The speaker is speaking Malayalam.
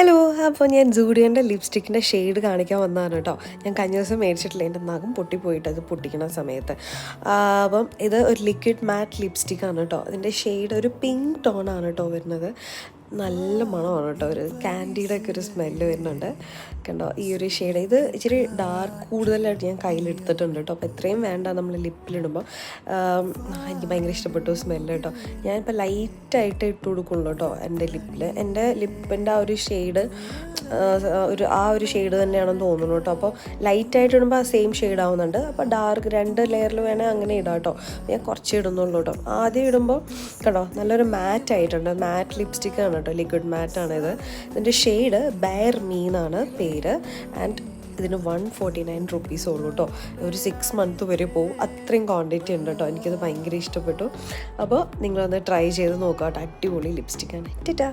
ഹലോ, അപ്പോൾ ഞാൻ സൂഡിയോൻ്റെ ലിപ്സ്റ്റിക്കിൻ്റെ ഷെയ്ഡ് കാണിക്കാൻ വന്നതാണ് കേട്ടോ. ഞാൻ കഴിഞ്ഞ ദിവസം മേടിച്ചിട്ടില്ല, എൻ്റെ നഖം പൊട്ടിപ്പോയിട്ട് അത് പൊട്ടിക്കണ സമയത്ത്. അപ്പം ഇത് ഒരു ലിക്വിഡ് മാറ്റ് ലിപ്സ്റ്റിക്കാണ് കേട്ടോ. അതിൻ്റെ ഷെയ്ഡ് ഒരു പിങ്ക് ടോണാണ് കേട്ടോ വരുന്നത്. നല്ല മണമാണ് കേട്ടോ, ഒരു ക്യാൻഡിയുടെ ഒക്കെ ഒരു സ്മെല്ല് വരുന്നുണ്ട്. കണ്ടോ ഈ ഒരു ഷെയ്ഡ്, ഇത് ഇച്ചിരി ഡാർക്ക് കൂടുതലായിട്ട് ഞാൻ കയ്യിലെടുത്തിട്ടുണ്ട് കേട്ടോ. അപ്പോൾ എത്രയും വേണ്ട നമ്മൾ ലിപ്പിലിടുമ്പോൾ. എനിക്ക് ഭയങ്കര ഇഷ്ടപ്പെട്ടു സ്മെല്ല് കേട്ടോ. ഞാനിപ്പോൾ ലൈറ്റായിട്ട് ഇട്ട് കൊടുക്കുള്ളൂ കേട്ടോ എൻ്റെ ലിപ്പിൽ. എൻ്റെ ലിപ്പിൻ്റെ ആ ഒരു ഷെയ്ഡ് ആ ഒരു ഷെയ്ഡ് തന്നെയാണെന്ന് തോന്നുന്നു കേട്ടോ. അപ്പോൾ ലൈറ്റായിട്ട് ഇടുമ്പോൾ ആ സെയിം ഷെയ്ഡ് ആവുന്നുണ്ട്. അപ്പോൾ ഡാർക്ക് 2 ലെയറിൽ വേണേൽ അങ്ങനെ ഇടാം കേട്ടോ. ഞാൻ കുറച്ച് ഇടുന്നുള്ളൂ കേട്ടോ. ആദ്യം ഇടുമ്പോൾ കണ്ടോ നല്ലൊരു മാറ്റ് ആയിട്ടുണ്ട്. മാറ്റ് ലിപ്സ്റ്റിക്കാണ് കേട്ടോ, ലിക്വിഡ് മാറ്റാണ് ഇത്. ഇതിൻ്റെ ഷെയ്ഡ് ബെയർ മീ എന്നാണ് പേര്. ആൻഡ് ഇതിന് 149 റുപ്പീസ് ഉള്ളൂ കേട്ടോ. ഒരു 6 മന്ത് വരെ പോകും, അത്രയും ക്വാണ്ടിറ്റി ഉണ്ട് കേട്ടോ. എനിക്കത് ഭയങ്കര ഇഷ്ടപ്പെട്ടു. അപ്പോൾ നിങ്ങളൊന്ന് ട്രൈ ചെയ്ത് നോക്കാം കേട്ടോ. അടിപൊളി ലിപ്സ്റ്റിക്കാണ്. ടാറ്റാ.